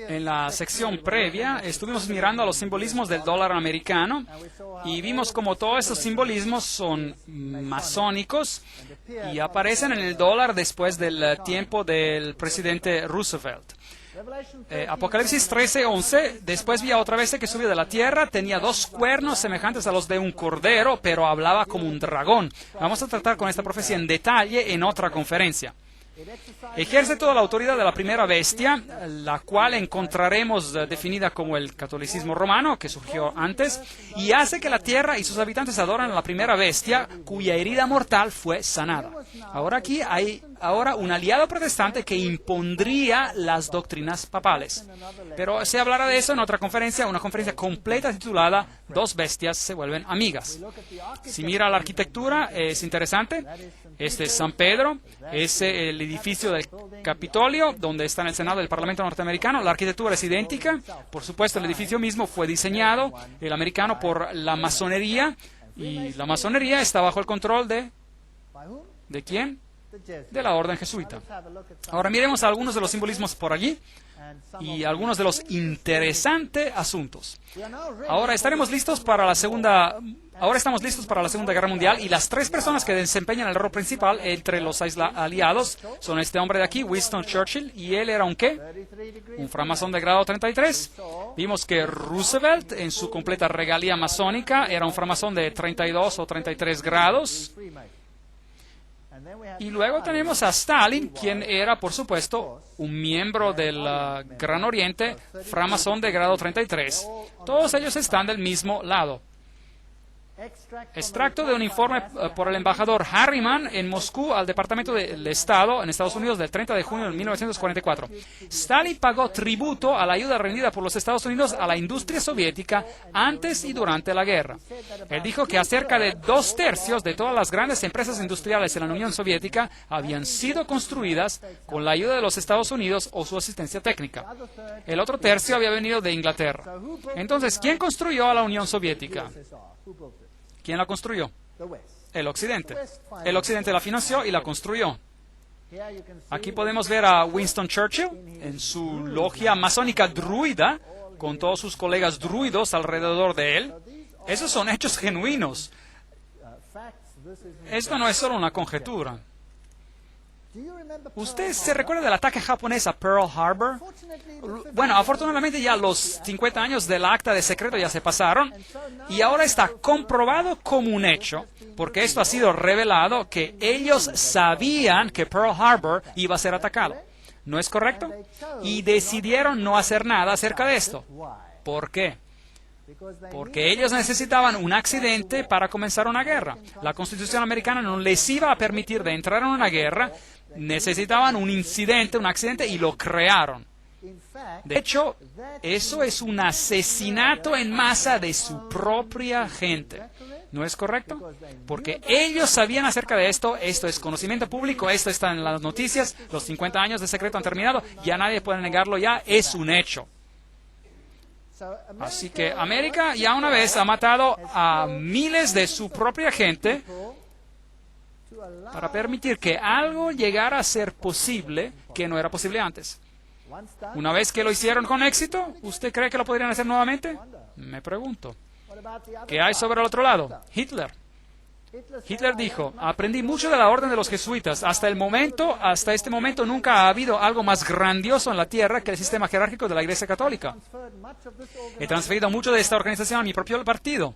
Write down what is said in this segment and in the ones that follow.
En la sección previa estuvimos mirando a los simbolismos del dólar americano y vimos como todos estos simbolismos son masónicos y aparecen en el dólar después del tiempo del presidente Roosevelt. Apocalipsis 13:11, después vi a otra bestia que subió de la tierra, tenía dos cuernos semejantes a los de un cordero, pero hablaba como un dragón. Vamos a tratar con esta profecía en detalle en otra conferencia. Ejerce toda la autoridad de la primera bestia, la cual encontraremos definida como el catolicismo romano, que surgió antes, y hace que la tierra y sus habitantes adoran a la primera bestia, cuya herida mortal fue sanada. Ahora aquí hay un aliado protestante que impondría las doctrinas papales. Pero se hablará de eso en otra conferencia, una conferencia completa titulada Dos bestias se vuelven amigas. Si mira la arquitectura, es interesante. Este es San Pedro, es el edificio del Capitolio, donde está en el Senado del Parlamento norteamericano. La arquitectura es idéntica. Por supuesto, el edificio mismo fue diseñado, el americano, por la masonería. Y la masonería está bajo el control ¿de quién? De la orden jesuita. Ahora miremos algunos de los simbolismos por allí y algunos de los interesantes asuntos. Ahora estamos listos para la Segunda Guerra Mundial y las tres personas que desempeñan el rol principal entre los aliados son este hombre de aquí, Winston Churchill, y él era un ¿qué? Un framasón de grado 33. Vimos que Roosevelt, en su completa regalía masónica, era un framasón de 32 o 33 grados. Y luego tenemos a Stalin, quien era, por supuesto, un miembro del Gran Oriente, framasón de grado 33. Todos ellos están del mismo lado. Extracto de un informe por el embajador Harriman en Moscú al Departamento del Estado en Estados Unidos del 30 de junio de 1944. Stalin pagó tributo a la ayuda rendida por los Estados Unidos a la industria soviética antes y durante la guerra. Él dijo que cerca de 2/3 de todas las grandes empresas industriales en la Unión Soviética habían sido construidas con la ayuda de los Estados Unidos o su asistencia técnica. El otro tercio había venido de Inglaterra. Entonces, ¿quién construyó a la Unión Soviética? ¿Quién la construyó? El Occidente. El Occidente la financió y la construyó. Aquí podemos ver a Winston Churchill en su logia masónica druida, con todos sus colegas druidos alrededor de él. Esos son hechos genuinos. Esto no es solo una conjetura. ¿Usted se recuerda del ataque japonés a Pearl Harbor? Bueno, afortunadamente ya los 50 años del acta de secreto ya se pasaron y ahora está comprobado como un hecho, porque esto ha sido revelado, que ellos sabían que Pearl Harbor iba a ser atacado. ¿No es correcto? Y decidieron no hacer nada acerca de esto. ¿Por qué? Porque ellos necesitaban un accidente para comenzar una guerra. La Constitución americana no les iba a permitir de entrar en una guerra. Necesitaban un incidente, un accidente, y lo crearon. De hecho, eso es un asesinato en masa de su propia gente. ¿No es correcto? Porque ellos sabían acerca de esto, esto es conocimiento público, esto está en las noticias, los 50 años de secreto han terminado, ya nadie puede negarlo, ya es un hecho. Así que América ya una vez ha matado a miles de su propia gente para permitir que algo llegara a ser posible que no era posible antes. Una vez que lo hicieron con éxito, ¿usted cree que lo podrían hacer nuevamente? Me pregunto. ¿Qué hay sobre el otro lado? Hitler. Hitler dijo, aprendí mucho de la orden de los jesuitas. Hasta este momento nunca ha habido algo más grandioso en la tierra que el sistema jerárquico de la Iglesia Católica. He transferido mucho de esta organización a mi propio partido.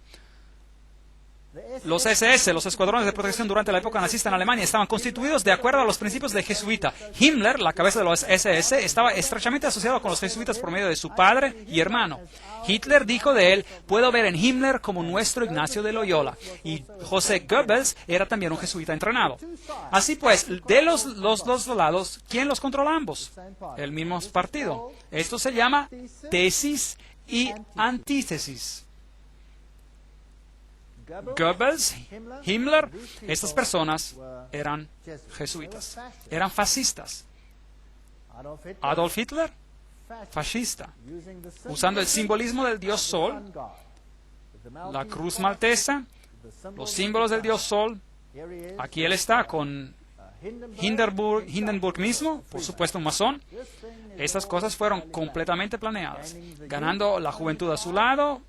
Los SS, los escuadrones de protección durante la época nazista en Alemania, estaban constituidos de acuerdo a los principios de jesuita. Himmler, la cabeza de los SS, estaba estrechamente asociado con los jesuitas por medio de su padre y hermano. Hitler dijo de él, puedo ver en Himmler como nuestro Ignacio de Loyola. Y José Goebbels era también un jesuita entrenado. Así pues, de los dos lados, ¿quién los controla ambos? El mismo partido. Esto se llama tesis y antítesis. Goebbels, Himmler, estas personas eran jesuitas, eran fascistas. Adolf Hitler, fascista, usando el simbolismo del dios Sol, la cruz maltesa, los símbolos del dios Sol. Aquí él está con Hindenburg mismo, por supuesto un masón. Estas cosas fueron completamente planeadas, ganando la juventud a su lado.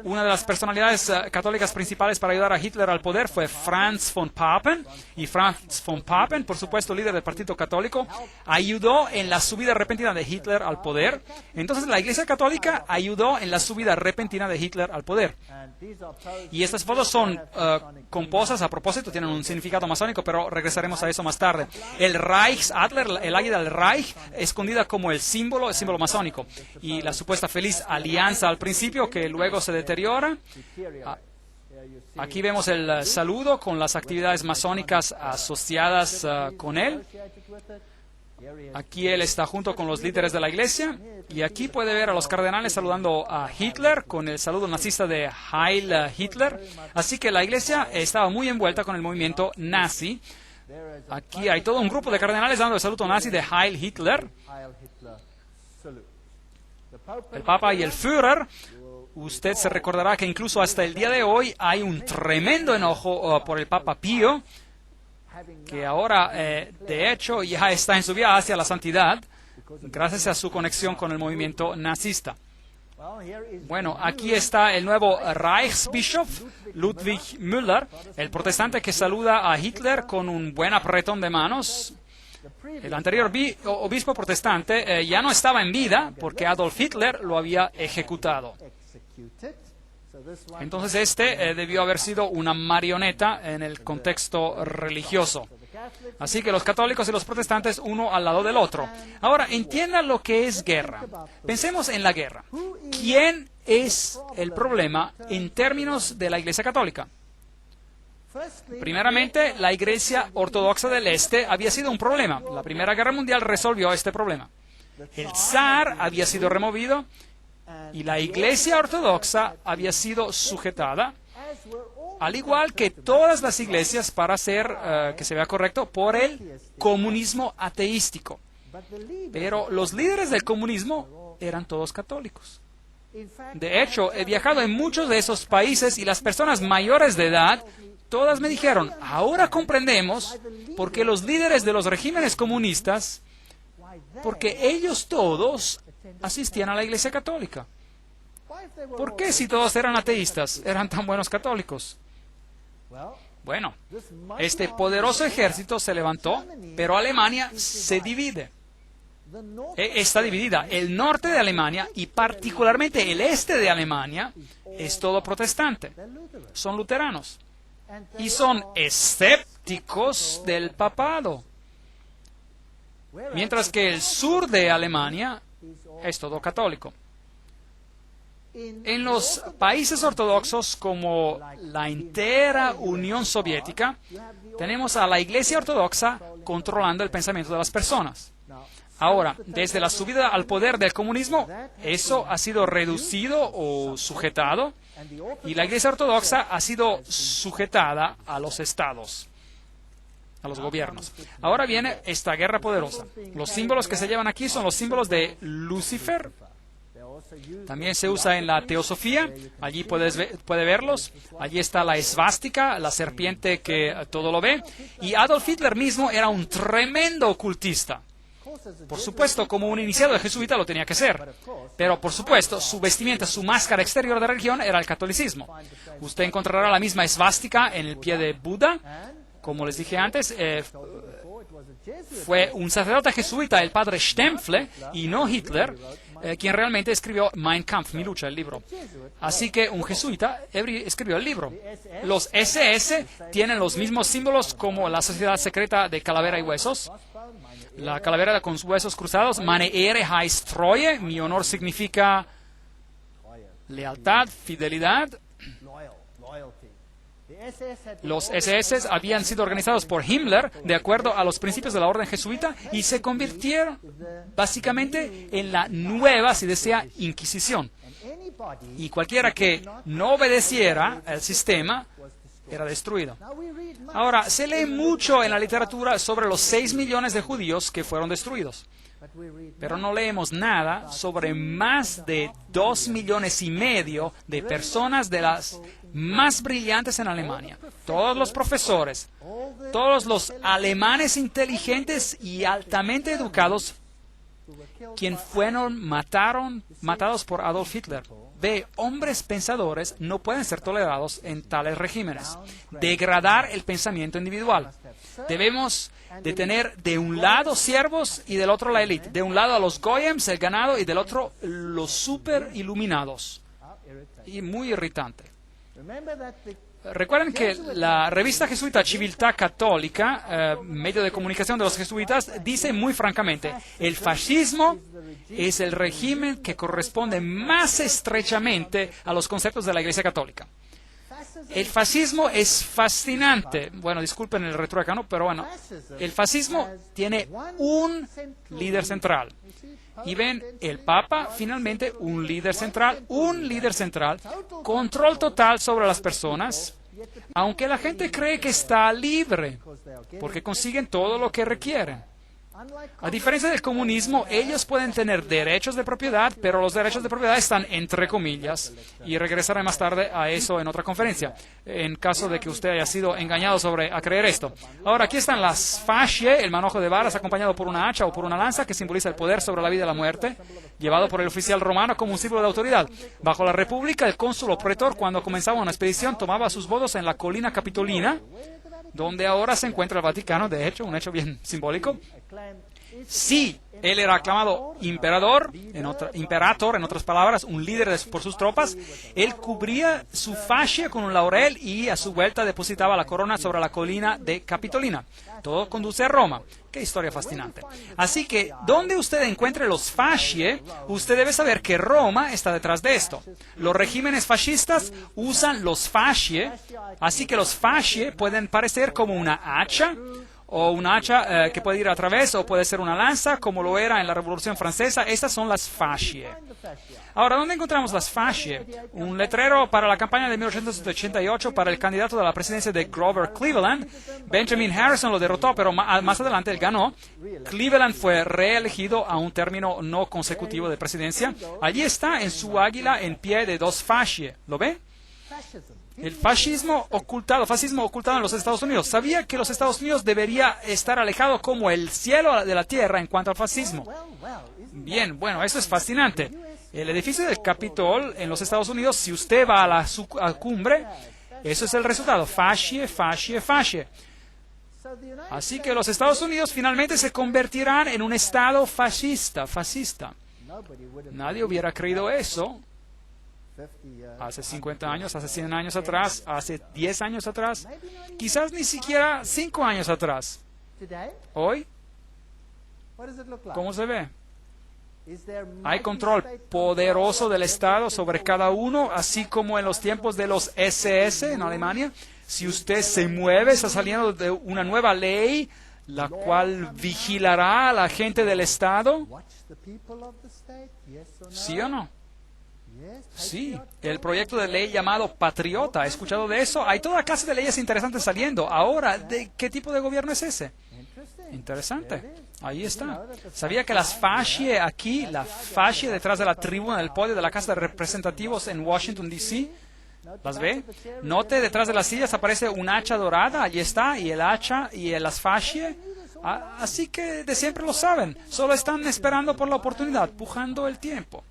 Una de las personalidades católicas principales para ayudar a Hitler al poder fue Franz von Papen. Y Franz von Papen, por supuesto líder del Partido Católico, ayudó en la subida repentina de Hitler al poder. Entonces la Iglesia Católica ayudó en la subida repentina de Hitler al poder. Y estas fotos son compuestas a propósito, tienen un significado masónico, pero regresaremos a eso más tarde. El Reichsadler, el águila del Reich, escondida como el símbolo masónico. Y la supuesta feliz alianza al principio, que luego se deteriora. Aquí vemos el saludo con las actividades masónicas asociadas con él. Aquí él está junto con los líderes de la iglesia. Y aquí puede ver a los cardenales saludando a Hitler con el saludo nazista de Heil Hitler. Así que la iglesia estaba muy envuelta con el movimiento nazi. Aquí hay todo un grupo de cardenales dando el saludo nazi de Heil Hitler. El Papa y el Führer. Usted se recordará que incluso hasta el día de hoy hay un tremendo enojo por el Papa Pío, que ahora, de hecho, ya está en su vía hacia la santidad, gracias a su conexión con el movimiento nazista. Bueno, aquí está el nuevo Reichsbischof, Ludwig Müller, el protestante que saluda a Hitler con un buen apretón de manos. El anterior obispo protestante ya no estaba en vida porque Adolf Hitler lo había ejecutado. Entonces debió haber sido una marioneta en el contexto religioso. Así que los católicos y los protestantes uno al lado del otro. Ahora, entienda lo que es guerra. Pensemos en la guerra. ¿Quién es el problema en términos de la Iglesia Católica? Primeramente, la Iglesia Ortodoxa del Este había sido un problema. La Primera Guerra Mundial resolvió este problema. El zar había sido removido y la Iglesia Ortodoxa había sido sujetada, al igual que todas las iglesias, para hacer que se vea correcto, por el comunismo ateístico. Pero los líderes del comunismo eran todos católicos. De hecho, he viajado en muchos de esos países y las personas mayores de edad, todas me dijeron, ahora comprendemos por qué los líderes de los regímenes comunistas, porque ellos todos asistían a la Iglesia Católica. ¿Por qué si todos eran ateístas, eran tan buenos católicos? Bueno, este poderoso ejército se levantó, pero Alemania se divide. Está dividida. El norte de Alemania y particularmente el este de Alemania es todo protestante. Son luteranos. Y son escépticos del papado. Mientras que el sur de Alemania es todo católico. En los países ortodoxos como la entera Unión Soviética, tenemos a la Iglesia Ortodoxa controlando el pensamiento de las personas. Ahora, desde la subida al poder del comunismo, eso ha sido reducido o sujetado, y la Iglesia Ortodoxa ha sido sujetada a los estados, a los gobiernos. Ahora viene esta guerra poderosa. Los símbolos que se llevan aquí son los símbolos de Lucifer. También se usa en la teosofía, allí puede verlos. Allí está la esvástica, la serpiente que todo lo ve. Y Adolf Hitler mismo era un tremendo ocultista. Por supuesto, como un iniciado de jesuita lo tenía que ser. Pero, por supuesto, su vestimenta, su máscara exterior de religión era el catolicismo. Usted encontrará la misma esvástica en el pie de Buda. Como les dije antes, fue un sacerdote jesuita, el padre Stempfle, y no Hitler, quien realmente escribió Mein Kampf, Mi lucha, el libro. Así que un jesuita escribió el libro. Los SS tienen los mismos símbolos como la sociedad secreta de calavera y huesos. La calavera con huesos cruzados, Meine Ehre heißt Treue, mi honor significa lealtad, fidelidad. Los SS habían sido organizados por Himmler de acuerdo a los principios de la orden jesuita y se convirtieron básicamente en la nueva, si desea, Inquisición. Y cualquiera que no obedeciera al sistema era destruido. Ahora, se lee mucho en la literatura sobre los 6 millones de judíos que fueron destruidos. Pero no leemos nada sobre más de 2,5 millones de personas de las más brillantes en Alemania. Todos los profesores, todos los alemanes inteligentes y altamente educados, quien fueron matados por Adolf Hitler. Hombres pensadores no pueden ser tolerados en tales regímenes. Degradar el pensamiento individual. Debemos de tener de un lado siervos y del otro la élite. De un lado a los goyems, el ganado, y del otro los super iluminados. Y muy irritante. Recuerden que la revista jesuita Civiltà Católica, medio de comunicación de los jesuitas, dice muy francamente, el fascismo es el régimen que corresponde más estrechamente a los conceptos de la Iglesia Católica. El fascismo es fascinante. Bueno, disculpen el retruécano, pero bueno, el fascismo tiene un líder central. Y ven, el Papa, finalmente, un líder central, control total sobre las personas, aunque la gente cree que está libre, porque consiguen todo lo que requieren. A diferencia del comunismo, ellos pueden tener derechos de propiedad, pero los derechos de propiedad están entre comillas, y regresaré más tarde a eso en otra conferencia, en caso de que usted haya sido engañado a creer esto. Ahora, aquí están las fascie, el manojo de varas acompañado por una hacha o por una lanza que simboliza el poder sobre la vida y la muerte, llevado por el oficial romano como un símbolo de autoridad. Bajo la República, el cónsul o pretor, cuando comenzaba una expedición, tomaba sus votos en la colina Capitolina, donde ahora se encuentra el Vaticano, de hecho, un hecho bien simbólico. Si él era aclamado imperator, en otras palabras, un líder por sus tropas, él cubría su fascia con un laurel y a su vuelta depositaba la corona sobre la colina de Capitolina. Todo conduce a Roma. Qué historia fascinante. Así que, donde usted encuentre los fascie, usted debe saber que Roma está detrás de esto. Los regímenes fascistas usan los fascie, así que los fascie pueden parecer como una hacha, o un hacha que puede ir a través, o puede ser una lanza, como lo era en la Revolución Francesa. Estas son las fascie. Ahora, ¿dónde encontramos las fascie? Un letrero para la campaña de 1888 para el candidato de la presidencia de Grover Cleveland. Benjamin Harrison lo derrotó, pero más adelante él ganó. Cleveland fue reelegido a un término no consecutivo de presidencia. Allí está en su águila en pie de 2 fascie. ¿Lo ve? El fascismo ocultado en los Estados Unidos. ¿Sabía que los Estados Unidos debería estar alejado como el cielo de la tierra en cuanto al fascismo? Bien, bueno, eso es fascinante. El edificio del Capitol en los Estados Unidos, si usted va a la cumbre, eso es el resultado. Fascie, fascie, fascie. Así que los Estados Unidos finalmente se convertirán en un estado fascista. Nadie hubiera creído eso hace 50 años, hace 100 años atrás, hace 10 años atrás, quizás ni siquiera 5 años atrás. Hoy, ¿cómo se ve? Hay control poderoso del Estado sobre cada uno, así como en los tiempos de los SS en Alemania. Si usted se mueve, está saliendo de una nueva ley la cual vigilará a la gente del Estado. ¿Sí o no? Sí, el proyecto de ley llamado Patriota. ¿Ha escuchado de eso? Hay toda clase de leyes interesantes saliendo. Ahora, ¿de qué tipo de gobierno es ese? Interesante. Ahí está. ¿Sabía que las fascie aquí, la fascie detrás de la tribuna del podio de la Casa de Representativos en Washington, D.C., ¿las ve? Note, detrás de las sillas aparece un hacha dorada, allí está, y el hacha y las fascie. Así que de siempre lo saben, solo están esperando por la oportunidad, pujando el tiempo.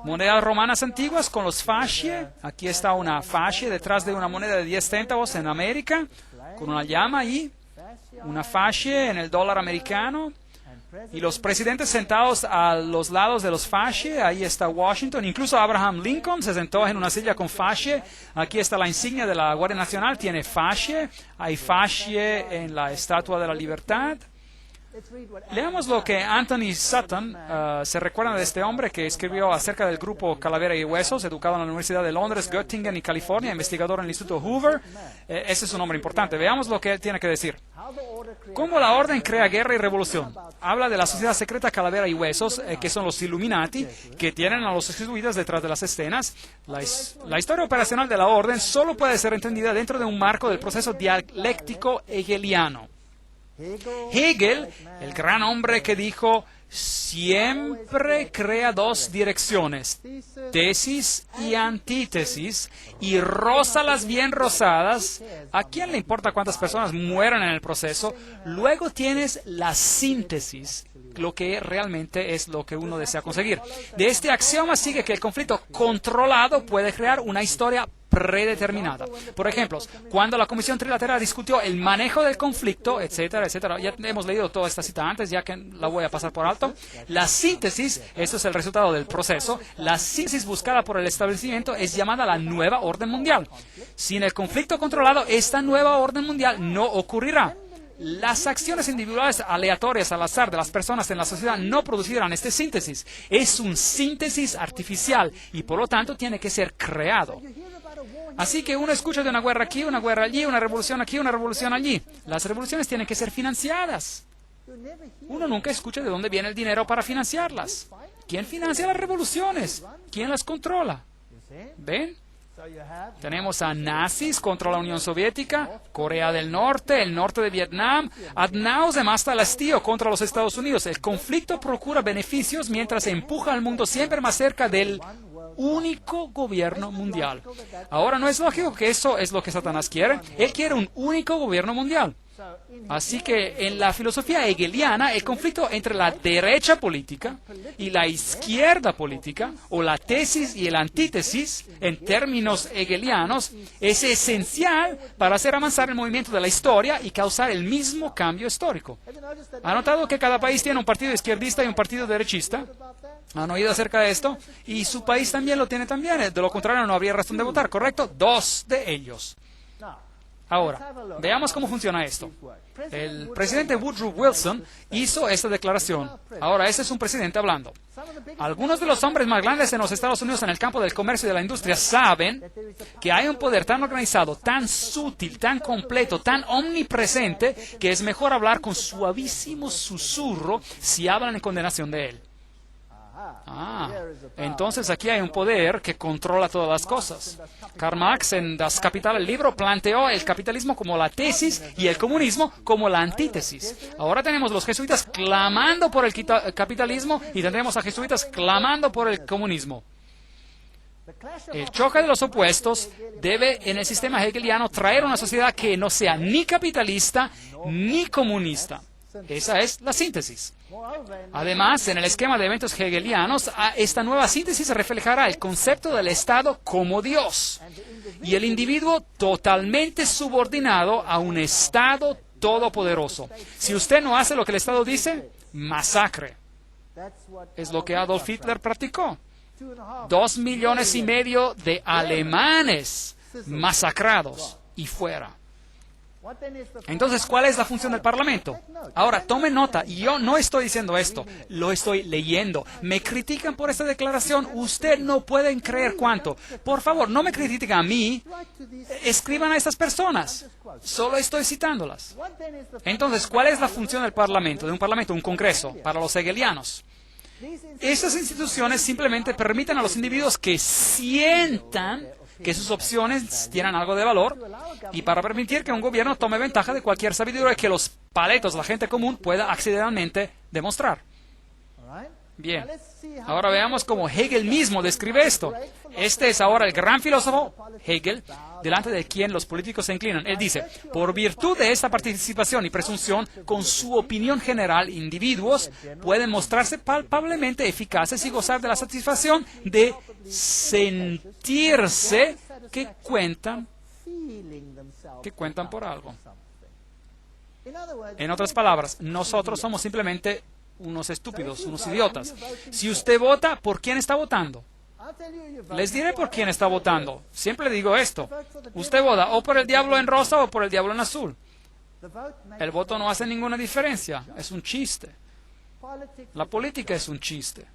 Monedas romanas antiguas con los fascie. Aquí está una fascie detrás de una moneda de 10 centavos en América, con una llama ahí, una fascie en el dólar americano. Y los presidentes sentados a los lados de los fascie, ahí está Washington, incluso Abraham Lincoln se sentó en una silla con fascie. Aquí está la insignia de la Guardia Nacional, tiene fascie, hay fascie en la Estatua de la Libertad. Leamos lo que Anthony Sutton, se recuerda de este hombre que escribió acerca del grupo Calavera y Huesos, educado en la Universidad de Londres, Göttingen y California, investigador en el Instituto Hoover. Ese es un hombre importante. Veamos lo que él tiene que decir. ¿Cómo la orden crea guerra y revolución? Habla de la sociedad secreta Calavera y Huesos, que son los Illuminati, que tienen a los jesuitas detrás de las escenas. La historia operacional de la orden solo puede ser entendida dentro de un marco del proceso dialéctico hegeliano. Hegel, el gran hombre que dijo, siempre crea dos direcciones, tesis y antítesis, y rózalas bien rosadas. ¿A quién le importa cuántas personas mueran en el proceso? Luego tienes la síntesis, lo que realmente es lo que uno desea conseguir. De este axioma sigue que el conflicto controlado puede crear una historia predeterminada. Por ejemplo, cuando la Comisión Trilateral discutió el manejo del conflicto, etcétera, etcétera, ya hemos leído toda esta cita antes, ya que la voy a pasar por alto. La síntesis, eso es el resultado del proceso, la síntesis buscada por el establecimiento es llamada la nueva orden mundial. Sin el conflicto controlado, esta nueva orden mundial no ocurrirá. Las acciones individuales aleatorias al azar de las personas en la sociedad no producirán esta síntesis. Es un síntesis artificial y por lo tanto tiene que ser creado. Así que uno escucha de una guerra aquí, una guerra allí, una revolución aquí, una revolución allí. Las revoluciones tienen que ser financiadas. Uno nunca escucha de dónde viene el dinero para financiarlas. ¿Quién financia las revoluciones? ¿Quién las controla? ¿Ven? Tenemos a nazis contra la Unión Soviética, Corea del Norte, el norte de Vietnam, ad nauseam hasta el hastío contra los Estados Unidos. El conflicto procura beneficios mientras empuja al mundo siempre más cerca del único gobierno mundial. Ahora, ¿no es lógico que eso es lo que Satanás quiere? Él quiere un único gobierno mundial. Así que en la filosofía hegeliana, el conflicto entre la derecha política y la izquierda política, o la tesis y el antítesis, en términos hegelianos, es esencial para hacer avanzar el movimiento de la historia y causar el mismo cambio histórico. ¿Han notado que cada país tiene un partido izquierdista y un partido derechista? ¿Han oído acerca de esto? Y su país también lo tiene también. De lo contrario, no habría razón de votar, ¿correcto? Dos de ellos. Ahora, veamos cómo funciona esto. El presidente Woodrow Wilson hizo esta declaración. Ahora, ese es un presidente hablando. Algunos de los hombres más grandes en los Estados Unidos en el campo del comercio y de la industria saben que hay un poder tan organizado, tan sutil, tan completo, tan omnipresente, que es mejor hablar con suavísimo susurro si hablan en condenación de él. Entonces aquí hay un poder que controla todas las cosas. Karl Marx en Das Kapital, el libro, planteó el capitalismo como la tesis y el comunismo como la antítesis. Ahora tenemos los jesuitas clamando por el capitalismo y tendremos a jesuitas clamando por el comunismo. El choque de los opuestos debe, en el sistema hegeliano, traer una sociedad que no sea ni capitalista ni comunista. Esa es la síntesis. Además, en el esquema de eventos hegelianos, esta nueva síntesis reflejará el concepto del Estado como Dios y el individuo totalmente subordinado a un Estado todopoderoso. Si usted no hace lo que el Estado dice, masacre. Es lo que Adolf Hitler practicó. 2,5 millones de alemanes masacrados y fuera. Entonces, ¿cuál es la función del Parlamento? Ahora, tomen nota, yo no estoy diciendo esto, lo estoy leyendo. Me critican por esta declaración, usted no pueden creer cuánto. Por favor, no me critiquen a mí, escriban a estas personas. Solo estoy citándolas. Entonces, ¿cuál es la función del Parlamento? De un Parlamento, un Congreso, para los hegelianos. Estas instituciones simplemente permiten a los individuos que sientan que sus opciones tienen algo de valor y para permitir que un gobierno tome ventaja de cualquier sabiduría que los paletos, la gente común, pueda accidentalmente demostrar. Bien, ahora veamos cómo Hegel mismo describe esto. Este es ahora el gran filósofo Hegel, delante de quien los políticos se inclinan. Él dice, por virtud de esta participación y presunción, con su opinión general, individuos pueden mostrarse palpablemente eficaces y gozar de la satisfacción de sentirse que cuentan por algo. En otras palabras, nosotros somos simplemente unos estúpidos, unos idiotas. Si usted vota, ¿por quién está votando? Les diré por quién está votando. Siempre digo esto. Usted vota o por el diablo en rosa o por el diablo en azul. El voto no hace ninguna diferencia. Es un chiste. La política es un chiste.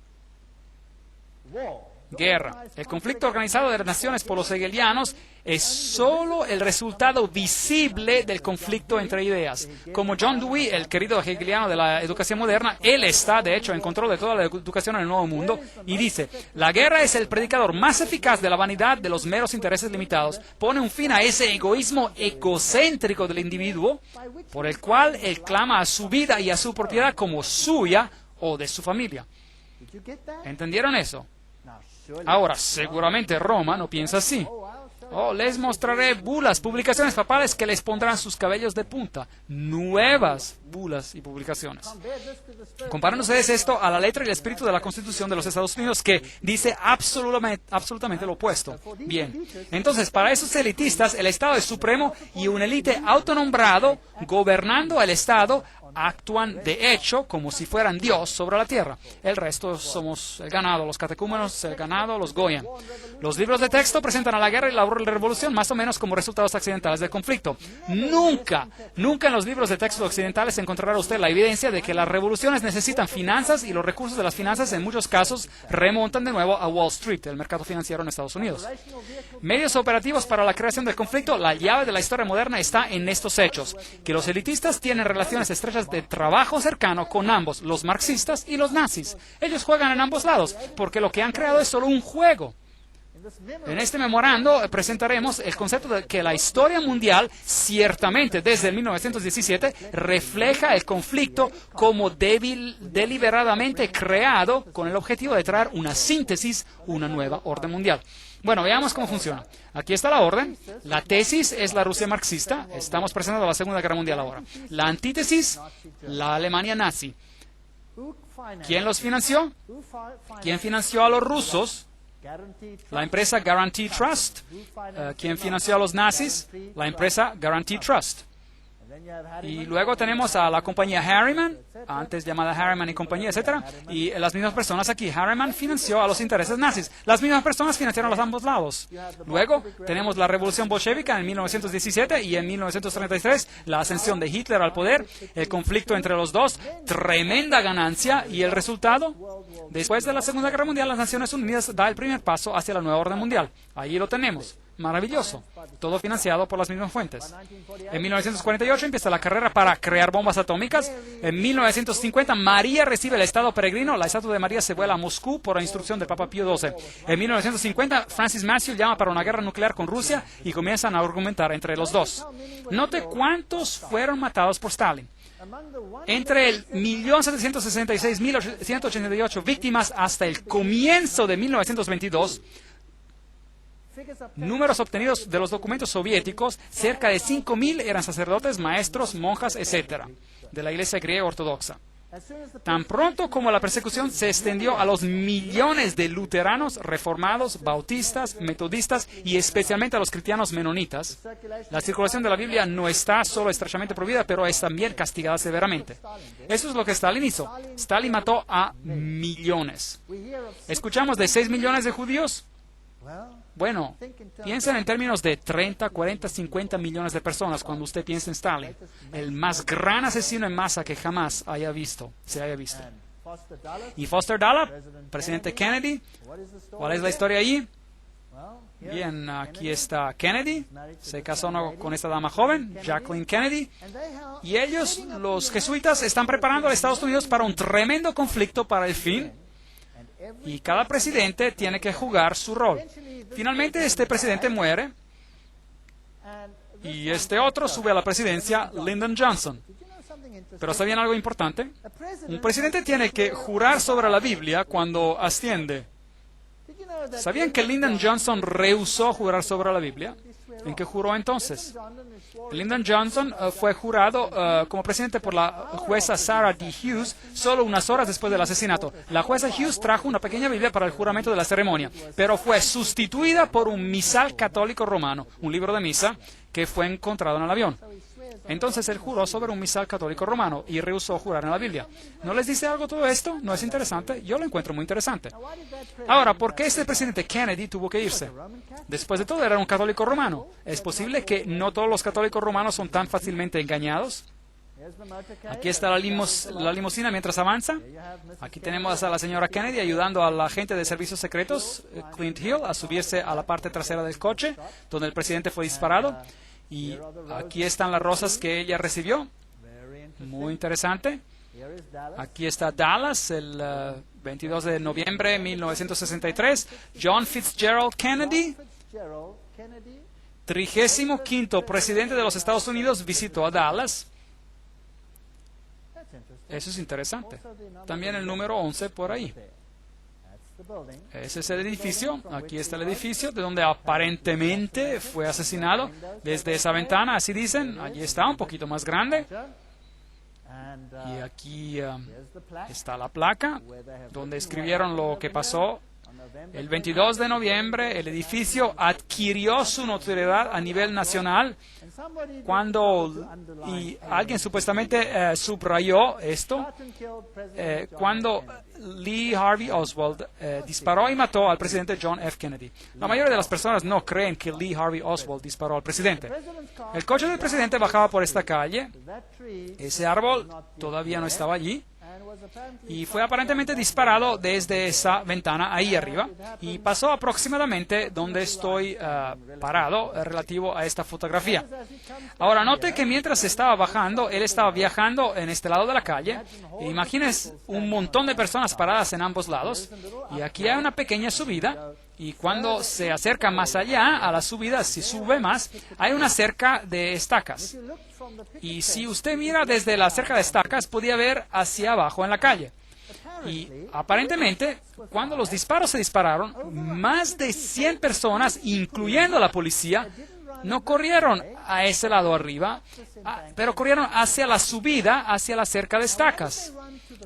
Guerra. El conflicto organizado de las naciones por los hegelianos es solo el resultado visible del conflicto entre ideas. Como John Dewey, el querido hegeliano de la educación moderna, él está, de hecho, en control de toda la educación en el Nuevo Mundo y dice, la guerra es el predicador más eficaz de la vanidad de los meros intereses limitados. Pone un fin a ese egoísmo egocéntrico del individuo por el cual él clama a su vida y a su propiedad como suya o de su familia. ¿Entendieron eso? Ahora, seguramente Roma no piensa así. Les mostraré bulas, publicaciones papales que les pondrán sus cabellos de punta. Nuevas bulas y publicaciones. Comparen ustedes esto a la letra y el espíritu de la Constitución de los Estados Unidos que dice absolutamente lo opuesto. Bien, entonces para esos elitistas el Estado es supremo y un élite autonombrado gobernando el Estado actúan de hecho como si fueran Dios sobre la tierra. El resto somos el ganado, los catecúmenos, el ganado, los goyim. Los libros de texto presentan a la guerra y la revolución más o menos como resultados accidentales del conflicto. Nunca en los libros de texto occidentales encontrará usted la evidencia de que las revoluciones necesitan finanzas y los recursos de las finanzas en muchos casos remontan de nuevo a Wall Street, el mercado financiero en Estados Unidos. Medios operativos para la creación del conflicto, la llave de la historia moderna está en estos hechos, que los elitistas tienen relaciones estrechas de trabajo cercano con ambos, los marxistas y los nazis. Ellos juegan en ambos lados, porque lo que han creado es solo un juego. En este memorando presentaremos el concepto de que la historia mundial, ciertamente desde 1917, refleja el conflicto como deliberadamente creado con el objetivo de traer una síntesis, una nueva orden mundial. Bueno, veamos cómo funciona. Aquí está la orden. La tesis es la Rusia marxista. Estamos presentando la Segunda Guerra Mundial ahora. La antítesis, la Alemania nazi. ¿Quién los financió? ¿Quién financió a los rusos? La empresa Guarantee Trust. ¿Quién financió a los nazis? La empresa Guarantee Trust. Y luego tenemos a la compañía Harriman, antes llamada Harriman y compañía, etc. Y las mismas personas aquí. Harriman financió a los intereses nazis. Las mismas personas financiaron a los ambos lados. Luego tenemos la revolución bolchevica en 1917 y en 1933, la ascensión de Hitler al poder, el conflicto entre los dos, tremenda ganancia y el resultado. Después de la Segunda Guerra Mundial, las Naciones Unidas da el primer paso hacia la nueva orden mundial. Ahí lo tenemos. Maravilloso. Todo financiado por las mismas fuentes. En 1948 empieza la carrera para crear bombas atómicas. En 1950 María recibe el estado peregrino. La estatua de María se vuela a Moscú por la instrucción del Papa Pío XII. En 1950 Francis Matthew llama para una guerra nuclear con Rusia y comienzan a argumentar entre los dos. Note cuántos fueron matados por Stalin. Entre el 1.766.188 víctimas hasta el comienzo de 1922, números obtenidos de los documentos soviéticos, cerca de 5.000 eran sacerdotes, maestros, monjas, etc., de la Iglesia griega ortodoxa. Tan pronto como la persecución se extendió a los millones de luteranos, reformados, bautistas, metodistas y especialmente a los cristianos menonitas, la circulación de la Biblia no está solo estrechamente prohibida, pero es también castigada severamente. Eso es lo que Stalin hizo. Stalin mató a millones. ¿Escuchamos de 6 millones de judíos? Bueno, piensen en términos de 30, 40, 50 millones de personas cuando usted piensa en Stalin, el más gran asesino en masa que jamás se haya visto. Y Foster Dulles, presidente Kennedy, ¿cuál es la historia allí? Bien, aquí está Kennedy, se casó con esta dama joven, Jacqueline Kennedy, y ellos, los jesuitas, están preparando a Estados Unidos para un tremendo conflicto para el fin, y cada presidente tiene que jugar su rol. Finalmente, este presidente muere, y este otro sube a la presidencia, Lyndon Johnson. Pero ¿sabían algo importante? Un presidente tiene que jurar sobre la Biblia cuando asciende. ¿Sabían que Lyndon Johnson rehusó jurar sobre la Biblia? ¿En qué juró entonces? Lyndon Johnson fue jurado como presidente por la jueza Sarah D. Hughes solo unas horas después del asesinato. La jueza Hughes trajo una pequeña Biblia para el juramento de la ceremonia, pero fue sustituida por un misal católico romano, un libro de misa que fue encontrado en el avión. Entonces él juró sobre un misal católico romano y rehusó jurar en la Biblia. ¿No les dice algo todo esto? ¿No es interesante? Yo lo encuentro muy interesante. Ahora, ¿por qué este presidente Kennedy tuvo que irse? Después de todo, era un católico romano. ¿Es posible que no todos los católicos romanos son tan fácilmente engañados? Aquí está la limusina mientras avanza. Aquí tenemos a la señora Kennedy ayudando al agente de servicios secretos, Clint Hill, a subirse a la parte trasera del coche, donde el presidente fue disparado. Y aquí están las rosas que ella recibió. Muy interesante. Aquí está Dallas, el 22 de noviembre de 1963. John Fitzgerald Kennedy, 35º presidente de los Estados Unidos, visitó a Dallas. Eso es interesante. También el número 11 por ahí. Ese es el edificio, aquí está el edificio de donde aparentemente fue asesinado. Desde esa ventana, así dicen, allí está, un poquito más grande. Y aquí está la placa donde escribieron lo que pasó. El 22 de noviembre el edificio adquirió su notoriedad a nivel nacional y alguien supuestamente subrayó esto, cuando Lee Harvey Oswald disparó y mató al presidente John F. Kennedy. La mayoría de las personas no creen que Lee Harvey Oswald disparó al presidente. El coche del presidente bajaba por esta calle, ese árbol todavía no estaba allí, y fue aparentemente disparado desde esa ventana ahí arriba y pasó aproximadamente donde estoy parado relativo a esta fotografía. Ahora note que mientras estaba bajando, él estaba viajando en este lado de la calle. Imagínense un montón de personas paradas en ambos lados y aquí hay una pequeña subida. Y cuando se acerca más allá a la subida, si sube más, hay una cerca de estacas. Y si usted mira desde la cerca de estacas, podía ver hacia abajo en la calle. Y aparentemente, cuando los disparos se dispararon, más de 100 personas, incluyendo la policía, no corrieron a ese lado arriba, pero corrieron hacia la subida, hacia la cerca de estacas.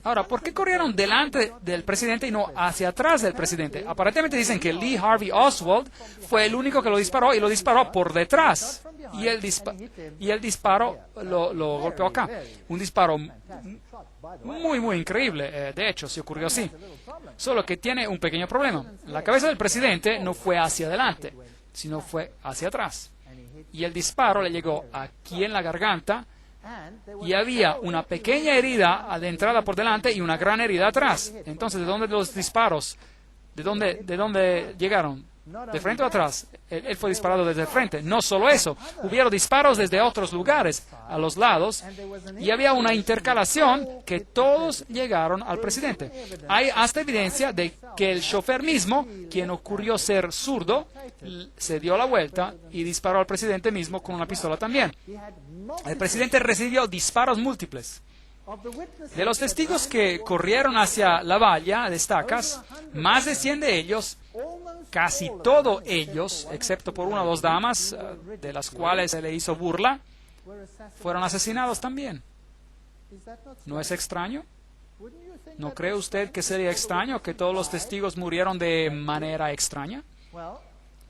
Ahora, ¿por qué corrieron delante del presidente y no hacia atrás del presidente? Aparentemente dicen que Lee Harvey Oswald fue el único que lo disparó y lo disparó por detrás. Y el disparo lo golpeó acá. Un disparo muy, muy increíble. De hecho, se ocurrió así. Solo que tiene un pequeño problema. La cabeza del presidente no fue hacia adelante, sino fue hacia atrás. Y el disparo le llegó aquí en la garganta. Y había una pequeña herida adentrada por delante y una gran herida atrás. Entonces, ¿de dónde los disparos? ¿De dónde llegaron? ¿De frente o atrás? Él fue disparado desde el frente. No solo eso, hubieron disparos desde otros lugares, a los lados, y había una intercalación que todos llegaron al presidente. Hay hasta evidencia de que el chofer mismo, quien ocurrió ser zurdo, se dio la vuelta y disparó al presidente mismo con una pistola también. El presidente recibió disparos múltiples. De los testigos que corrieron hacia la valla de estacas, más de 100 de ellos, casi todos ellos, excepto por una o dos damas, de las cuales se le hizo burla, fueron asesinados también. ¿No es extraño? ¿No cree usted que sería extraño que todos los testigos murieron de manera extraña?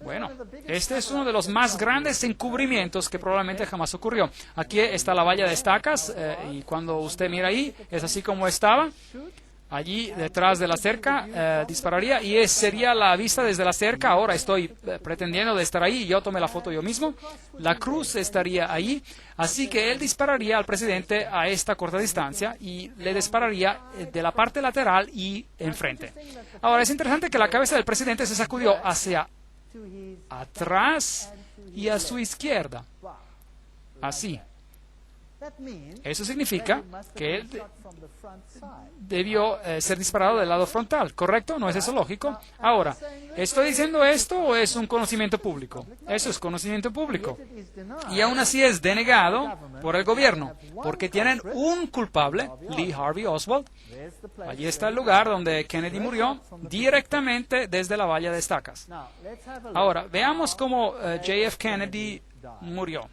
Bueno, este es uno de los más grandes encubrimientos que probablemente jamás ocurrió. Aquí está la valla de estacas y cuando usted mira ahí, es así como estaba. allí detrás de la cerca, dispararía y sería la vista desde la cerca. Ahora estoy pretendiendo de estar ahí, yo tomé la foto yo mismo. La cruz estaría ahí, así que él dispararía al presidente a esta corta distancia y le dispararía de la parte lateral y enfrente. Ahora, es interesante que la cabeza del presidente se sacudió hacia atrás y a su izquierda, así. Eso significa que él debió ser disparado del lado frontal, ¿correcto? ¿No es eso lógico? Ahora, ¿estoy diciendo esto o es un conocimiento público? Eso es conocimiento público. Y aún así es denegado por el gobierno, porque tienen un culpable, Lee Harvey Oswald. Allí está el lugar donde Kennedy murió, directamente desde la valla de estacas. Ahora, veamos cómo JF Kennedy murió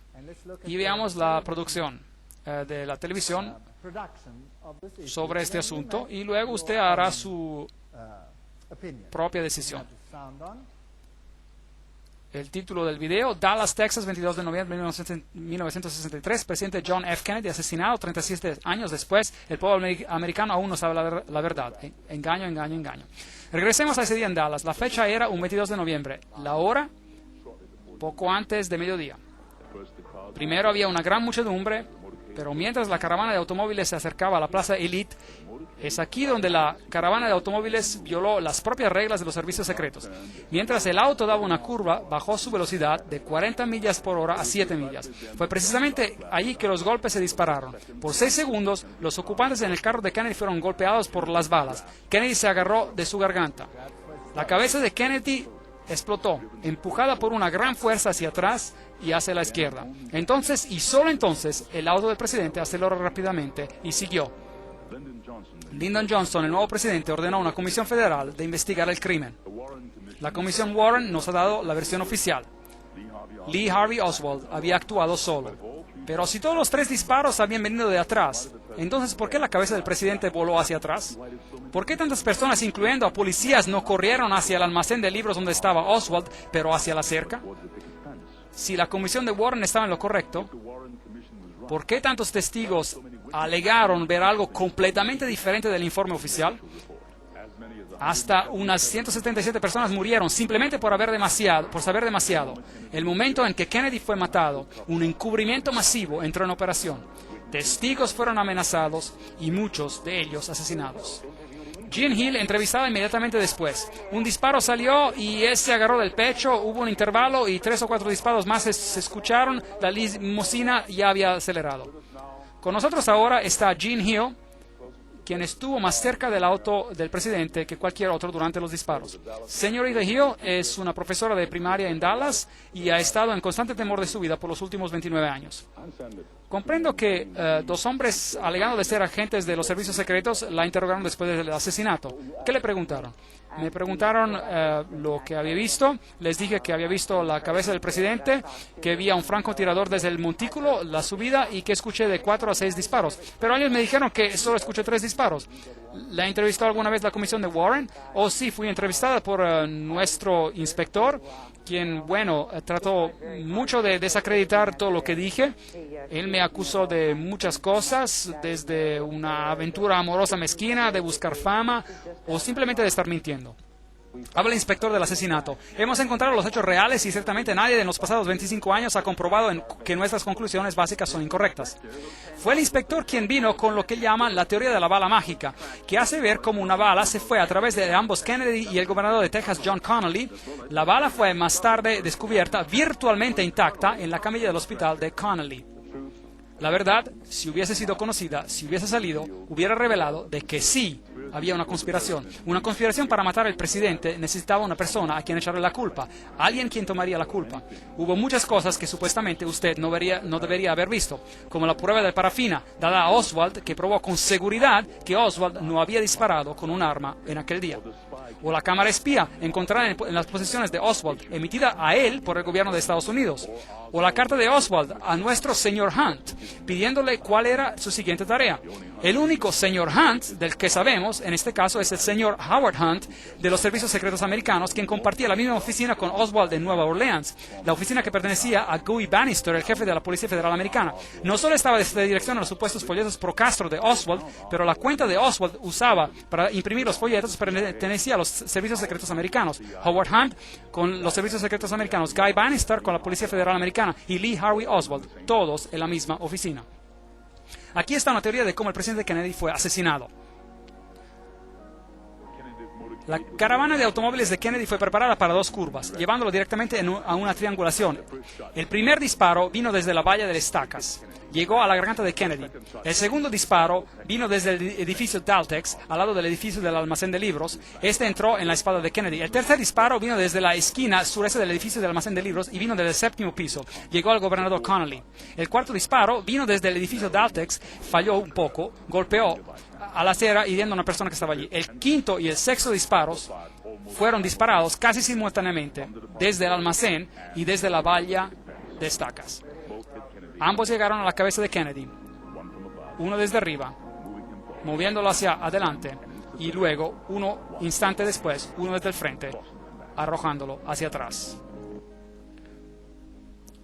y veamos la producción de la televisión sobre este asunto y luego usted hará su propia decisión. El título del video: Dallas, Texas, 22 de noviembre de 1963. Presidente John F. Kennedy asesinado 37 años después. El pueblo americano aún no sabe la verdad. Engaño, engaño, engaño. Regresemos a ese día en Dallas. La fecha era un 22 de noviembre. La hora, poco antes de mediodía. Primero había una gran muchedumbre, pero mientras la caravana de automóviles se acercaba a la Plaza Elite, es aquí donde la caravana de automóviles violó las propias reglas de los servicios secretos. Mientras el auto daba una curva, bajó su velocidad de 40 millas por hora a 7 millas. Fue precisamente allí que los golpes se dispararon. Por 6 segundos, los ocupantes en el carro de Kennedy fueron golpeados por las balas. Kennedy se agarró de su garganta. La cabeza de Kennedy explotó, empujada por una gran fuerza hacia atrás y hacia la izquierda. Entonces, y solo entonces, el auto del presidente aceleró rápidamente y siguió. Lyndon Johnson, el nuevo presidente, ordenó a una comisión federal de investigar el crimen. La comisión Warren nos ha dado la versión oficial. Lee Harvey Oswald había actuado solo. Pero si todos los 3 disparos habían venido de atrás, entonces ¿por qué la cabeza del presidente voló hacia atrás? ¿Por qué tantas personas, incluyendo a policías, no corrieron hacia el almacén de libros donde estaba Oswald, pero hacia la cerca? Si la comisión de Warren estaba en lo correcto, ¿por qué tantos testigos alegaron ver algo completamente diferente del informe oficial? Hasta unas 177 personas murieron simplemente por saber demasiado. El momento en que Kennedy fue matado, un encubrimiento masivo entró en operación. Testigos fueron amenazados y muchos de ellos asesinados. Gene Hill entrevistaba inmediatamente después. Un disparo salió y él se agarró del pecho, hubo un intervalo y 3 o 4 disparos más se escucharon. La limusina ya había acelerado. Con nosotros ahora está Gene Hill, quien estuvo más cerca del auto del presidente que cualquier otro durante los disparos. Señorita Hill es una profesora de primaria en Dallas y ha estado en constante temor de su vida por los últimos 29 años. Comprendo que 2 hombres, alegando de ser agentes de los servicios secretos, la interrogaron después del asesinato. ¿Qué le preguntaron? Me preguntaron lo que había visto. Les dije que había visto la cabeza del presidente, que había un francotirador desde el montículo, la subida, y que escuché de 4 a 6 disparos. Pero ellos me dijeron que solo escuché 3 disparos. ¿La entrevistó alguna vez la comisión de Warren? Oh, sí, fui entrevistada por nuestro inspector, quien, bueno, trató mucho de desacreditar todo lo que dije. Él me acusó de muchas cosas, desde una aventura amorosa mezquina, de buscar fama o simplemente de estar mintiendo. Habla el inspector del asesinato. Hemos encontrado los hechos reales y ciertamente nadie en los pasados 25 años ha comprobado que nuestras conclusiones básicas son incorrectas. Fue el inspector quien vino con lo que llaman la teoría de la bala mágica, que hace ver cómo una bala se fue a través de ambos Kennedy y el gobernador de Texas, John Connally. La bala fue más tarde descubierta virtualmente intacta en la camilla del hospital de Connally. La verdad, si hubiese sido conocida, si hubiese salido, hubiera revelado de que sí había una conspiración. Una conspiración para matar al presidente necesitaba una persona a quien echarle la culpa, alguien quien tomaría la culpa. Hubo muchas cosas que supuestamente usted no debería haber visto, como la prueba de parafina dada a Oswald, que probó con seguridad que Oswald no había disparado con un arma en aquel día. o la cámara espía encontrada en las posesiones de Oswald, emitida a él por el gobierno de Estados Unidos, o la carta de Oswald a nuestro señor Hunt, pidiéndole cuál era su siguiente tarea. El único señor Hunt del que sabemos, en este caso, es el señor Howard Hunt de los servicios secretos americanos, quien compartía la misma oficina con Oswald en Nueva Orleans, la oficina que pertenecía a Guy Bannister, el jefe de la Policía Federal Americana. No solo estaba de dirección a los supuestos folletos pro Castro de Oswald, pero la cuenta de Oswald usaba para imprimir los folletos pertenecía a los servicios secretos americanos. Howard Hunt con los servicios secretos americanos, Guy Bannister con la Policía Federal Americana y Lee Harvey Oswald, todos en la misma oficina. Aquí está una teoría de cómo el presidente Kennedy fue asesinado. La caravana de automóviles de Kennedy fue preparada para dos curvas, llevándolo directamente a una triangulación. El primer disparo vino desde la valla de las Estacas. Llegó a la garganta de Kennedy. El segundo disparo vino desde el edificio Daltex, al lado del edificio del almacén de libros. Este entró en la espalda de Kennedy. El tercer disparo vino desde la esquina sureste del edificio del almacén de libros y vino desde el séptimo piso. Llegó al gobernador Connolly. El cuarto disparo vino desde el edificio Daltex, falló un poco, golpeó a la acera hiriendo a una persona que estaba allí. El quinto y el sexto disparos fueron disparados casi simultáneamente desde el almacén y desde la valla de estacas. Ambos llegaron a la cabeza de Kennedy, uno desde arriba, moviéndolo hacia adelante, y luego, uno instante después, uno desde el frente, arrojándolo hacia atrás.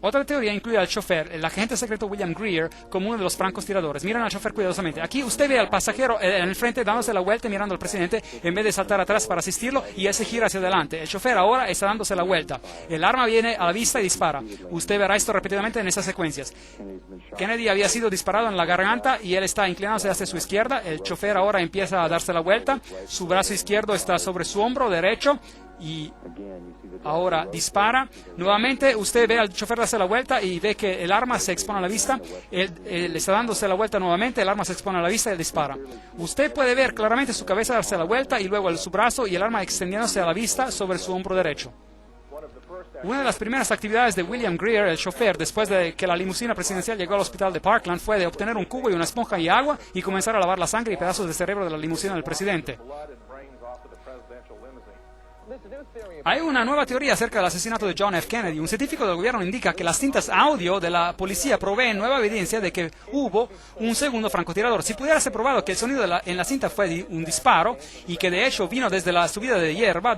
Otra teoría incluye al chofer, el agente secreto William Greer, como uno de los francotiradores. Miren al chofer cuidadosamente. Aquí usted ve al pasajero en el frente dándose la vuelta y mirando al presidente en vez de saltar atrás para asistirlo, y él se gira hacia adelante. El chofer ahora está dándose la vuelta. El arma viene a la vista y dispara. Usted verá esto repetidamente en esas secuencias. Kennedy había sido disparado en la garganta y él está inclinándose hacia su izquierda. El chofer ahora empieza a darse la vuelta. Su brazo izquierdo está sobre su hombro derecho y ahora dispara. Nuevamente usted ve al chofer darse la vuelta y ve que el arma se expone a la vista. Él está dándose la vuelta nuevamente, el arma se expone a la vista y él dispara. Usted puede ver claramente su cabeza darse la vuelta y luego su brazo y el arma extendiéndose a la vista sobre su hombro derecho. Una de las primeras actividades de William Greer, el chofer, después de que la limusina presidencial llegó al hospital de Parkland, fue de obtener un cubo y una esponja y agua y comenzar a lavar la sangre y pedazos de cerebro de la limusina del presidente. Hay una nueva teoría acerca del asesinato de John F. Kennedy. Un científico del gobierno indica que las cintas audio de la policía proveen nueva evidencia de que hubo un segundo francotirador. Si pudiera ser probado que el sonido en la cinta fue un disparo y que de hecho vino desde la subida de hierba,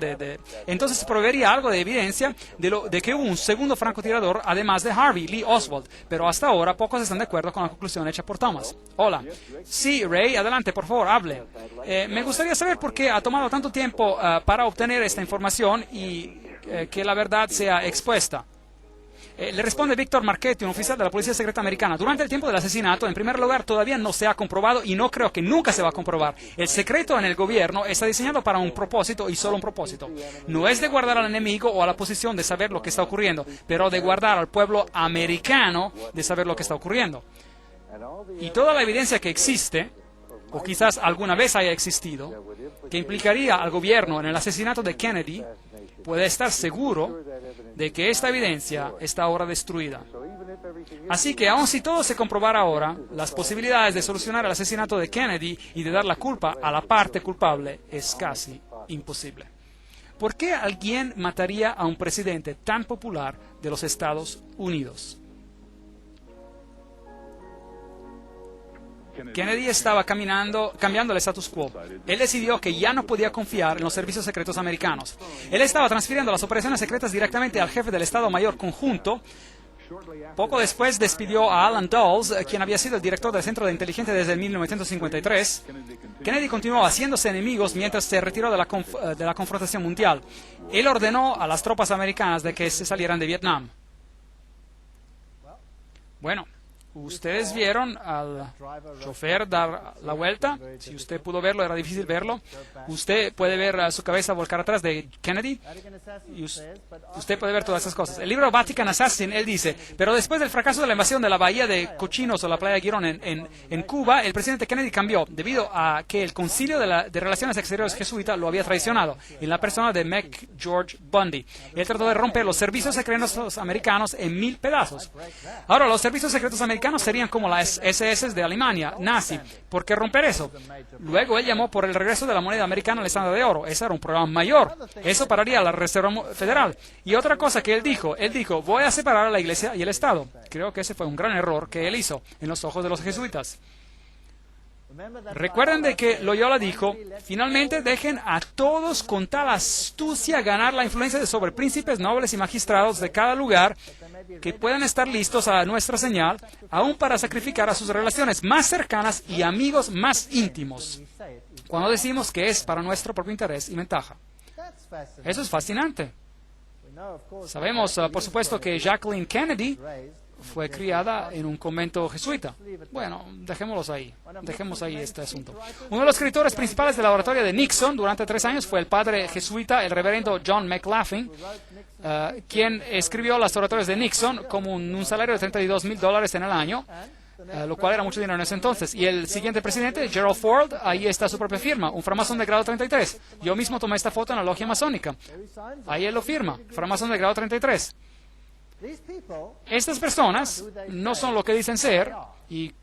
entonces proveería algo de evidencia de que hubo un segundo francotirador además de Harvey Lee Oswald. Pero hasta ahora pocos están de acuerdo con la conclusión hecha por Thomas. Hola. Sí, Ray, adelante, por favor, hable. Me gustaría saber por qué ha tomado tanto tiempo para obtener esta información y que la verdad sea expuesta. Le responde Víctor Marchetti, un oficial de la Policía Secreta Americana. Durante el tiempo del asesinato, en primer lugar, todavía no se ha comprobado y no creo que nunca se va a comprobar. El secreto en el gobierno está diseñado para un propósito y solo un propósito. No es de guardar al enemigo o a la oposición de saber lo que está ocurriendo, pero de guardar al pueblo americano de saber lo que está ocurriendo. Y toda la evidencia que existe, o quizás alguna vez haya existido, que implicaría al gobierno en el asesinato de Kennedy, puede estar seguro de que esta evidencia está ahora destruida. Así que, aun si todo se comprobara ahora, las posibilidades de solucionar el asesinato de Kennedy y de dar la culpa a la parte culpable es casi imposible. ¿Por qué alguien mataría a un presidente tan popular de los Estados Unidos? Kennedy estaba cambiando el status quo. Él decidió que ya no podía confiar en los servicios secretos americanos. Él estaba transfiriendo las operaciones secretas directamente al jefe del Estado Mayor Conjunto. Poco después despidió a Alan Dulles, quien había sido el director del Centro de Inteligencia desde 1953. Kennedy continuó haciéndose enemigos mientras se retiró de la confrontación mundial. Él ordenó a las tropas americanas de que se salieran de Vietnam. Bueno, ustedes vieron al chofer dar la vuelta. Si usted pudo verlo, era difícil verlo. Usted puede ver su cabeza volcar atrás de Kennedy. Y usted puede ver todas esas cosas. El libro Vatican Assassin, él dice, pero después del fracaso de la invasión de la bahía de Cochinos o la playa de Girón en Cuba, el presidente Kennedy cambió debido a que el Concilio de Relaciones Exteriores jesuita lo había traicionado en la persona de McGeorge Bundy. Él trató de romper los servicios secretos americanos en 1000 pedazos. Ahora, los servicios secretos americanos americanos serían como las SS de Alemania, nazi. ¿Por qué romper eso? Luego él llamó por el regreso de la moneda americana al estándar de oro. Ese era un problema mayor. Eso pararía la Reserva Federal. Y otra cosa que él dijo, voy a separar a la Iglesia y el Estado. Creo que ese fue un gran error que él hizo en los ojos de los jesuitas. Recuerden de que Loyola dijo, finalmente dejen a todos con tal astucia ganar la influencia sobre príncipes, nobles y magistrados de cada lugar que puedan estar listos a nuestra señal, aún para sacrificar a sus relaciones más cercanas y amigos más íntimos, cuando decimos que es para nuestro propio interés y ventaja. Eso es fascinante. Sabemos, por supuesto, que Jacqueline Kennedy fue criada en un convento jesuita. Bueno, dejemos ahí este asunto. Uno de los escritores principales de la oratoria de Nixon durante 3 años fue el padre jesuita, el reverendo John McLaughlin, quien escribió las oratorias de Nixon como un salario de $32,000 en el año, lo cual era mucho dinero en ese entonces. Y el siguiente presidente, Gerald Ford, ahí está su propia firma, un framasón de grado 33. Yo mismo tomé esta foto en la logia masónica. Ahí él lo firma, framasón de grado 33. Estas personas no son lo que dicen ser, y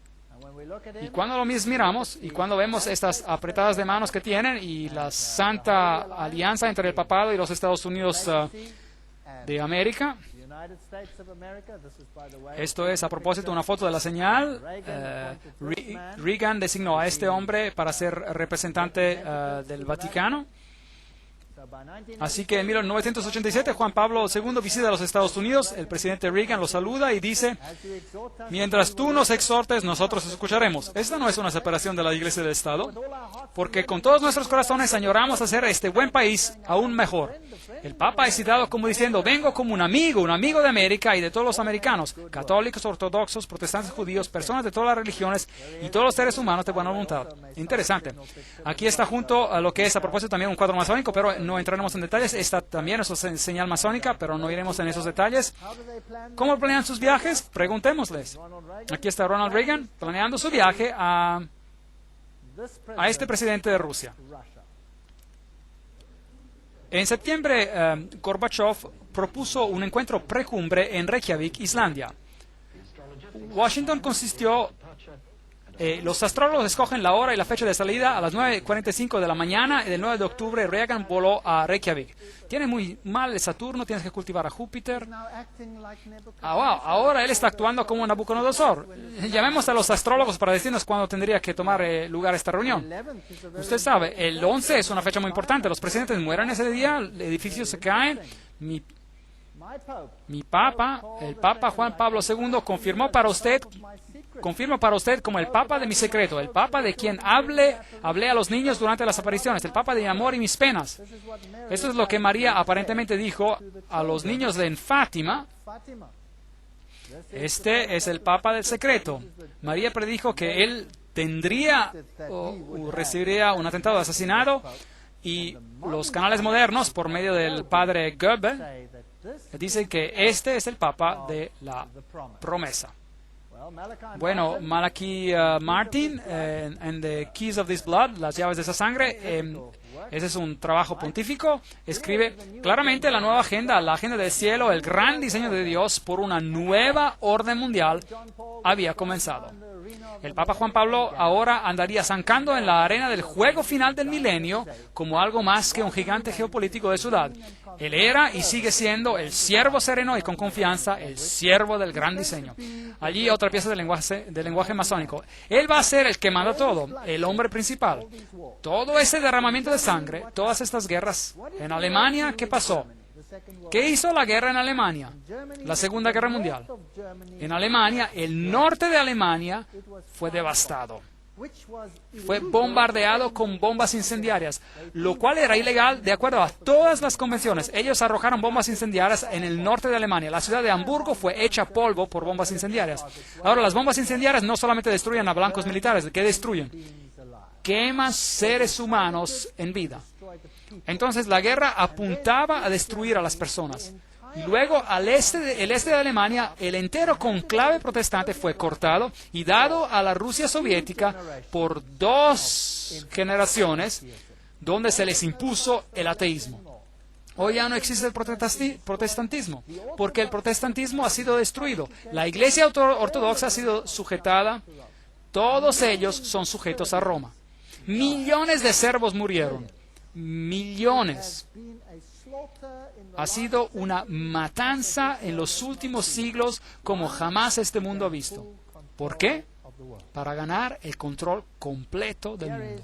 cuando lo miramos y cuando vemos estas apretadas de manos que tienen y la santa alianza entre el papado y los Estados Unidos de América, esto es a propósito de una foto de la señal. Reagan designó a este hombre para ser representante del Vaticano. Así que en 1987 Juan Pablo II visita a los Estados Unidos, el presidente Reagan lo saluda y dice, mientras tú nos exhortes, nosotros escucharemos. Esta no es una separación de la Iglesia y del Estado, porque con todos nuestros corazones añoramos hacer este buen país aún mejor. El Papa es citado como diciendo, vengo como un amigo de América y de todos los americanos, católicos, ortodoxos, protestantes, judíos, personas de todas las religiones y todos los seres humanos de buena voluntad. Interesante. Aquí está junto a lo que es a propósito también un cuadro masónico, pero no entraremos en detalles. Esta también es una señal masónica, pero no iremos en esos detalles. ¿Cómo planean sus viajes? Preguntémosles. Aquí está Ronald Reagan planeando su viaje a este presidente de Rusia. En septiembre, Gorbachev propuso un encuentro precumbre en Reykjavik, Islandia. Washington consistió... los astrólogos escogen la hora y la fecha de salida a las 9:45 de la mañana y del 9 de octubre Reagan voló a Reykjavik. Tiene muy mal el Saturno, tienes que cultivar a Júpiter. Ahora él está actuando como Nabucodonosor. Llamemos a los astrólogos para decirnos cuándo tendría que tomar lugar esta reunión. Usted sabe, el 11 es una fecha muy importante. Los presidentes mueren ese día, edificios se caen. Mi Papa, el Papa Juan Pablo II, confirma para usted como el Papa de mi secreto, el Papa de quien hablé a los niños durante las apariciones, el Papa de mi amor y mis penas. Esto es lo que María aparentemente dijo a los niños en Fátima. Este es el Papa del secreto. María predijo que él tendría o recibiría un atentado de asesinato, y los canales modernos, por medio del padre Goebbels, dicen que este es el Papa de la promesa. Bueno, Malachi Martin, en The Keys of This Blood, las llaves de esa sangre, ese es un trabajo pontífico, escribe claramente la nueva agenda, la agenda del cielo, el gran diseño de Dios por una nueva orden mundial había comenzado. El Papa Juan Pablo ahora andaría zancando en la arena del juego final del milenio como algo más que un gigante geopolítico de ciudad. Él era y sigue siendo el siervo sereno y con confianza, el siervo del gran diseño. Allí otra pieza del lenguaje masónico. Él va a ser el que manda todo, el hombre principal. Todo ese derramamiento de sangre, todas estas guerras. En Alemania, ¿qué pasó? ¿Qué hizo la guerra en Alemania? La Segunda Guerra Mundial. En Alemania, el norte de Alemania fue devastado. Fue bombardeado con bombas incendiarias, lo cual era ilegal de acuerdo a todas las convenciones. Ellos arrojaron bombas incendiarias en el norte de Alemania. La ciudad de Hamburgo fue hecha polvo por bombas incendiarias. Ahora, las bombas incendiarias no solamente destruyen a blancos militares, ¿qué destruyen? Queman seres humanos en vida. Entonces la guerra apuntaba a destruir a las personas. Y luego el este de Alemania, el entero conclave protestante fue cortado y dado a la Rusia soviética por 2 generaciones, donde se les impuso el ateísmo. Hoy ya no existe el protestantismo, porque el protestantismo ha sido destruido. La Iglesia ortodoxa ha sido sujetada, todos ellos son sujetos a Roma. Millones de servos murieron, millones. Ha sido una matanza en los últimos siglos como jamás este mundo ha visto. ¿Por qué? Para ganar el control completo del mundo.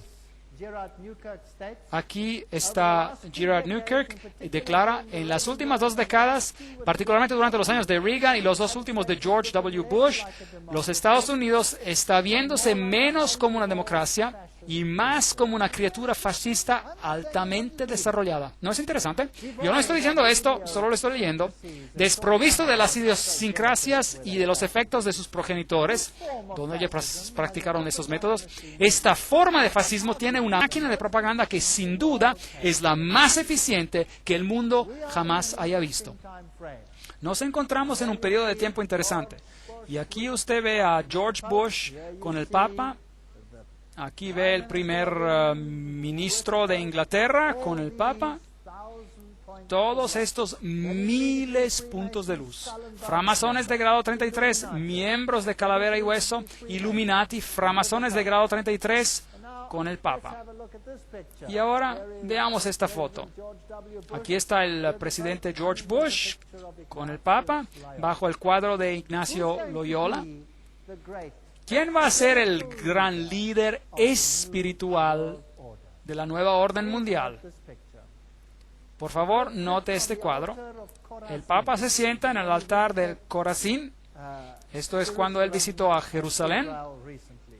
Aquí está Gerard Newkirk, declara, en las últimas 2 décadas, particularmente durante los años de Reagan y los 2 últimos de George W. Bush, los Estados Unidos está viéndose menos como una democracia y más como una criatura fascista altamente desarrollada. ¿No es interesante? Yo no estoy diciendo esto, solo lo estoy leyendo. Desprovisto de las idiosincrasias y de los efectos de sus progenitores, donde ellos practicaron esos métodos, esta forma de fascismo tiene una máquina de propaganda que sin duda es la más eficiente que el mundo jamás haya visto. Nos encontramos en un periodo de tiempo interesante. Y aquí usted ve a George Bush con el Papa. Aquí ve el primer ministro de Inglaterra con el Papa. Todos estos miles puntos de luz. Framasones de grado 33, miembros de Calavera y Hueso, Illuminati, framasones de grado 33 con el Papa. Y ahora veamos esta foto. Aquí está el presidente George Bush con el Papa, bajo el cuadro de Ignacio Loyola. ¿Quién va a ser el gran líder espiritual de la nueva orden mundial? Por favor, note este cuadro. El Papa se sienta en el altar del Corazín. Esto es cuando él visitó a Jerusalén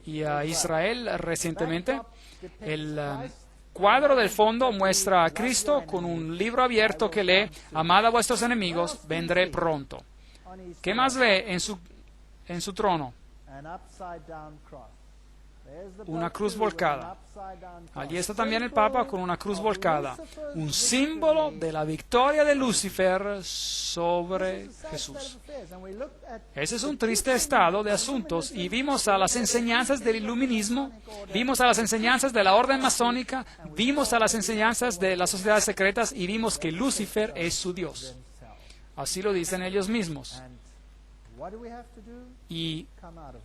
y a Israel recientemente. El cuadro del fondo muestra a Cristo con un libro abierto que lee: amad a vuestros enemigos, vendré pronto. ¿Qué más ve en su trono? Una cruz volcada. Allí está también el Papa con una cruz volcada, un símbolo de la victoria de Lucifer sobre Jesús. Ese es un triste estado de asuntos, y vimos a las enseñanzas del iluminismo, vimos a las enseñanzas de la orden masónica, vimos a las enseñanzas de las sociedades secretas y vimos que Lucifer es su Dios. Así lo dicen ellos mismos. ¿Y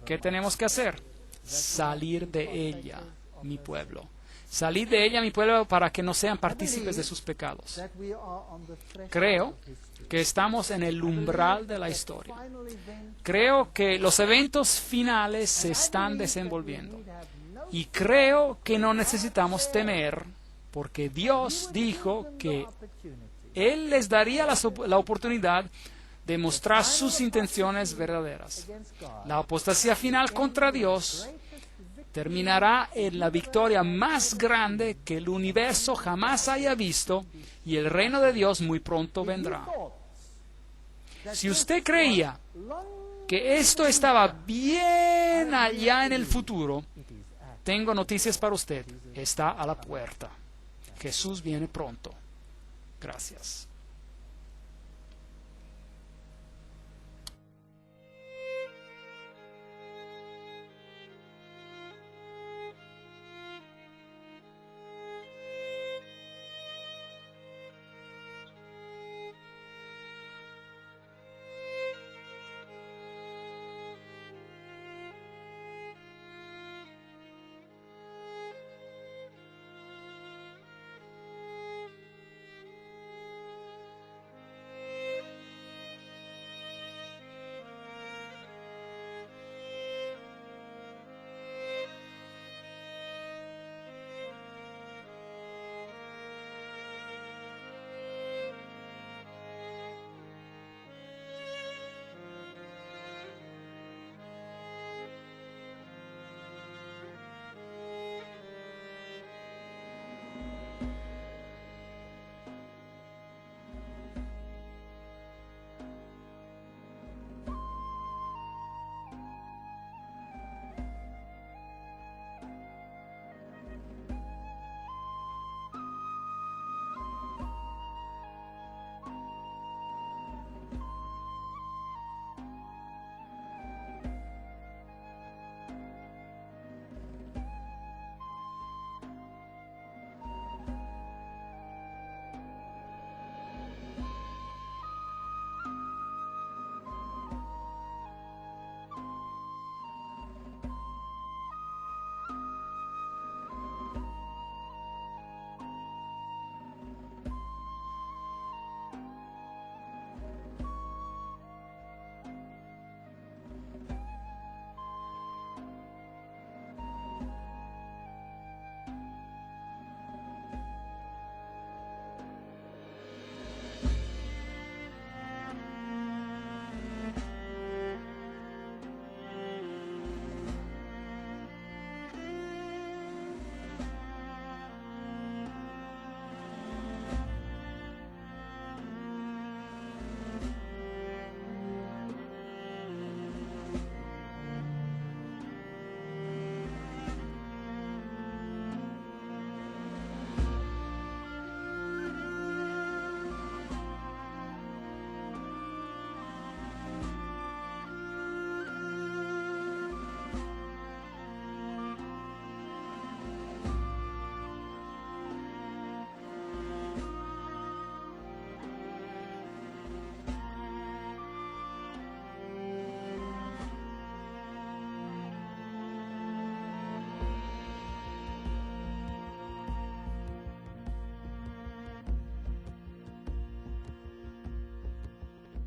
qué tenemos que hacer? Salir de ella, mi pueblo. Salir de ella, mi pueblo, para que no sean partícipes de sus pecados. Creo que estamos en el umbral de la historia. Creo que los eventos finales se están desenvolviendo. Y creo que no necesitamos temer, porque Dios dijo que Él les daría la oportunidad de mostrar sus intenciones verdaderas. La apostasía final contra Dios terminará en la victoria más grande que el universo jamás haya visto, y el reino de Dios muy pronto vendrá. Si usted creía que esto estaba bien allá en el futuro, tengo noticias para usted. Está a la puerta. Jesús viene pronto. Gracias.